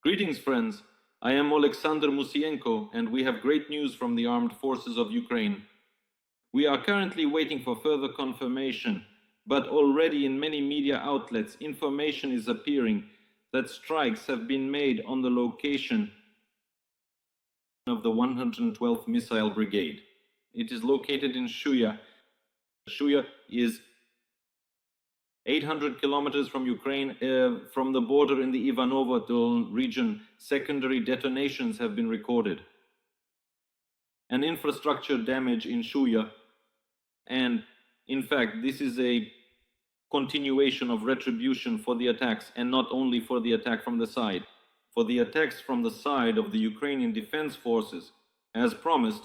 Greetings, friends. I am Alexander Musienko, and we have great news from the Armed Forces of Ukraine. We are currently waiting for further confirmation, but already in many media outlets, information is appearing that strikes have been made on the location of the 112th Missile Brigade. It is located in Shuya. Shuya is 800 kilometers from Ukraine, from the border in the Ivanovo region. Secondary detonations have been recorded. An infrastructure damage in Shuya, and in fact, this is a continuation of retribution for the attacks, and not only for the attack from the side. For the attacks from the side of the Ukrainian Defense Forces, as promised,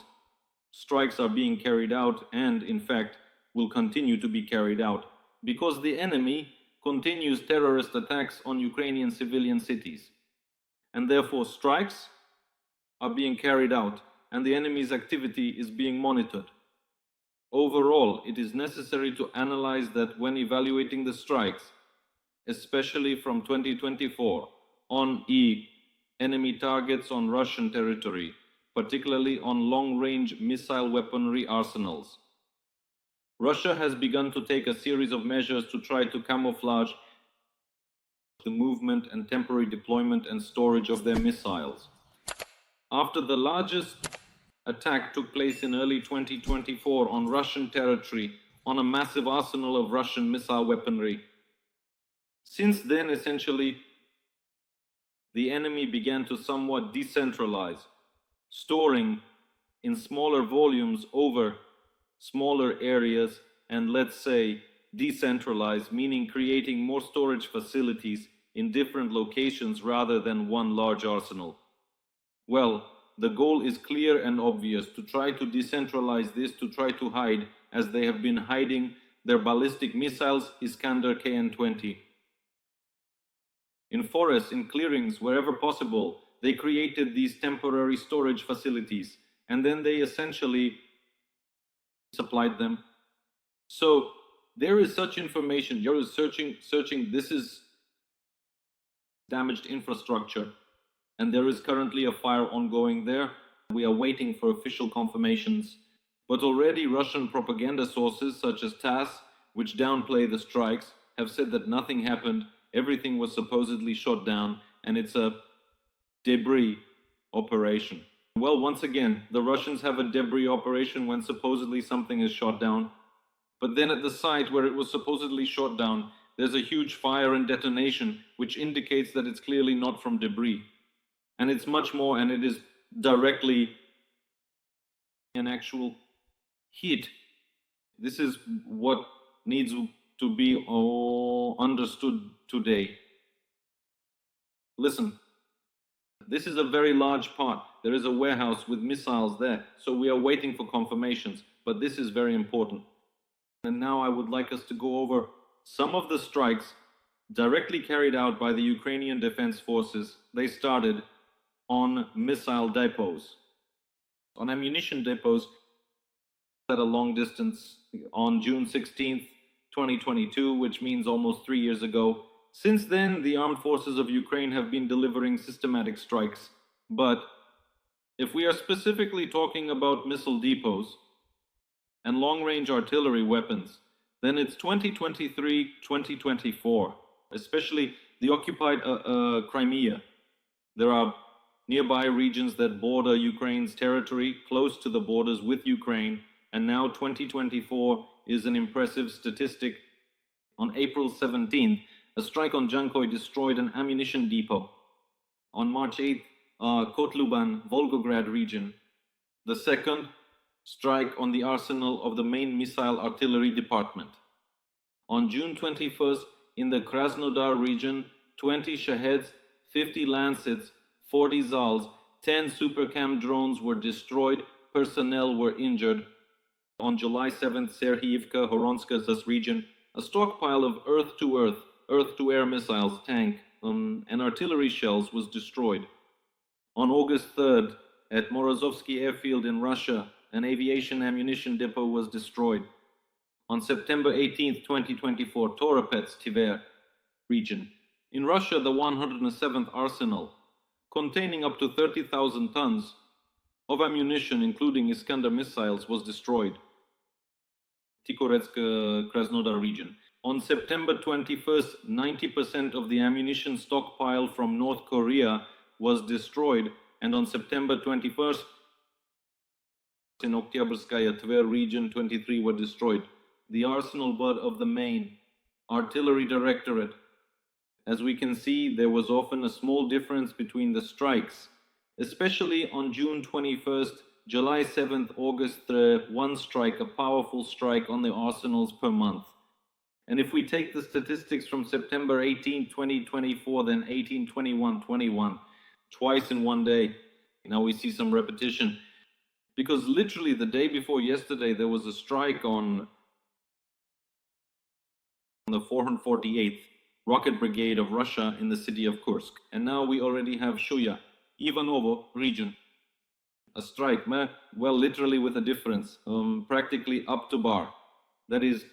strikes are being carried out and, in fact, will continue to be carried out, because the enemy continues terrorist attacks on Ukrainian civilian cities. And therefore strikes are being carried out and the enemy's activity is being monitored. Overall, it is necessary to analyze that when evaluating the strikes, especially from 2024, on enemy targets on Russian territory, particularly on long-range missile weaponry arsenals. Russia has begun to take a series of measures to try to camouflage the movement and temporary deployment and storage of their missiles. After the largest attack took place in early 2024 on Russian territory on a massive arsenal of Russian missile weaponry, since then essentially the enemy began to somewhat decentralize, storing in smaller volumes over smaller areas, and let's say decentralized, meaning creating more storage facilities in different locations rather than one large arsenal. Well, the goal is clear and obvious: to try to decentralize this, to try to hide, as they have been hiding, their ballistic missiles Iskander KN-20. In forests, in clearings, wherever possible, they created these temporary storage facilities, and then they essentially supplied them. So there is such information. You're searching, this is damaged infrastructure, and there is currently a fire ongoing there. We are waiting for official confirmations, but already Russian propaganda sources such as TASS, which downplay the strikes, have said that nothing happened, everything was supposedly shot down, and it's a debris operation. Well, once again, the Russians have a debris operation when supposedly something is shot down. But then at the site where it was supposedly shot down, there's a huge fire and detonation, which indicates that it's clearly not from debris. And it's much more, and it is directly an actual hit. This is what needs to be understood today. Listen. This is a very large part. There is a warehouse with missiles there, so we are waiting for confirmations, but this is very important. And now I would like us to go over some of the strikes directly carried out by the Ukrainian Defense Forces. They started on missile depots, on ammunition depots at a long distance on June 16th, 2022, which means almost 3 years ago. Since then, the armed forces of Ukraine have been delivering systematic strikes. But if we are specifically talking about missile depots and long-range artillery weapons, then it's 2023-2024, especially the occupied Crimea. There are nearby regions that border Ukraine's territory, close to the borders with Ukraine, and now 2024 is an impressive statistic. On April 17th, a strike on Jankoy destroyed an ammunition depot. On March 8th, Kotluban, Volgograd region. The second strike on the arsenal of the main missile artillery department. On June 21st, in the Krasnodar region, 20 Shaheds, 50 Lancets, 40 Zals, 10 Supercam drones were destroyed, personnel were injured. On July 7th, Serhiivka, Horonska region, a stockpile of earth-to-air missiles, tank, and artillery shells was destroyed. On August 3rd, at Morozovsky airfield in Russia, an aviation ammunition depot was destroyed. On September 18th, 2024, Toropets, Tver region. In Russia, the 107th Arsenal containing up to 30,000 tons of ammunition, including Iskander missiles, was destroyed. Krasnodar region. On September 21st, 90% of the ammunition stockpile from North Korea was destroyed, and on September 21st, in Oktyabrskaya Tver region, 23 were destroyed. The arsenal of the main artillery directorate. As we can see, there was often a small difference between the strikes, especially on June 21st, July 7th, August 3rd, one strike, a powerful strike on the arsenals per month. And if we take the statistics from September 18, 2024, then 18, 21, 21, twice in one day, now we see some repetition. Because literally the day before yesterday, there was a strike on the 448th Rocket Brigade of Russia in the city of Kursk. And now we already have Shuya, Ivanovo region. A strike, well, literally with a difference, practically up to bar. That is,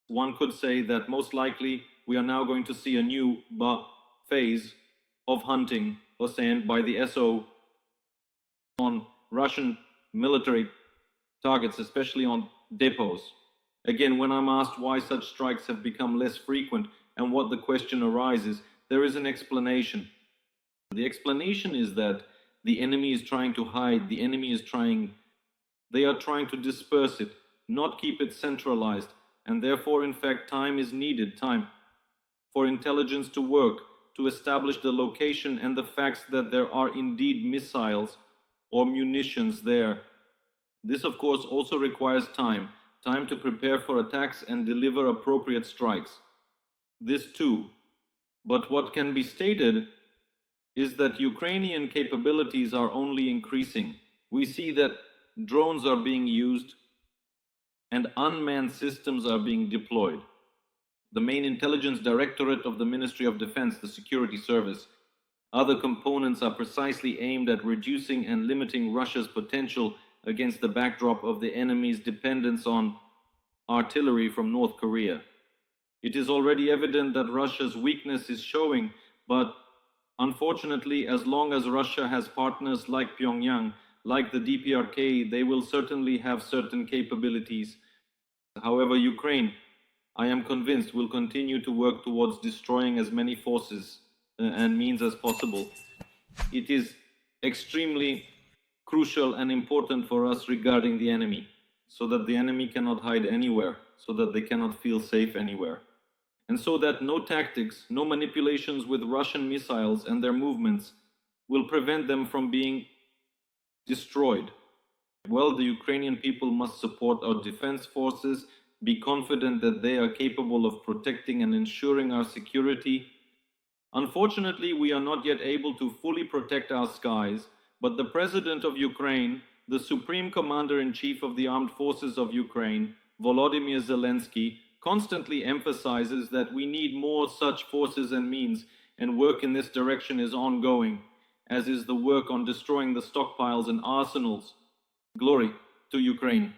one could say that most likely we are now going to see a new phase of hunting Hussein by the SO on Russian military targets, especially on depots. Again, when I'm asked why such strikes have become less frequent and what the question arises, there is an explanation. The explanation is that the enemy is trying to hide, they are trying to disperse it, not keep it centralized, and therefore, in fact, time is needed, time for intelligence to work, to establish the location and the facts that there are indeed missiles or munitions there. This, of course, also requires time to prepare for attacks and deliver appropriate strikes. This too. But what can be stated is that Ukrainian capabilities are only increasing. We see that drones are being used and unmanned systems are being deployed. The main intelligence directorate of the Ministry of Defense, the Security Service, other components are precisely aimed at reducing and limiting Russia's potential against the backdrop of the enemy's dependence on artillery from North Korea. It is already evident that Russia's weakness is showing, but unfortunately, as long as Russia has partners like Pyongyang, like the DPRK, they will certainly have certain capabilities. However, Ukraine, I am convinced, will continue to work towards destroying as many forces and means as possible. It is extremely crucial and important for us regarding the enemy, so that the enemy cannot hide anywhere, so that they cannot feel safe anywhere. And so that no tactics, no manipulations with Russian missiles and their movements will prevent them from being destroyed. Well, the Ukrainian people must support our defense forces, be confident that they are capable of protecting and ensuring our security. Unfortunately, we are not yet able to fully protect our skies, but the President of Ukraine, the Supreme Commander-in-Chief of the Armed Forces of Ukraine, Volodymyr Zelensky, constantly emphasizes that we need more such forces and means, and work in this direction is ongoing, as is the work on destroying the stockpiles and arsenals. Glory to Ukraine.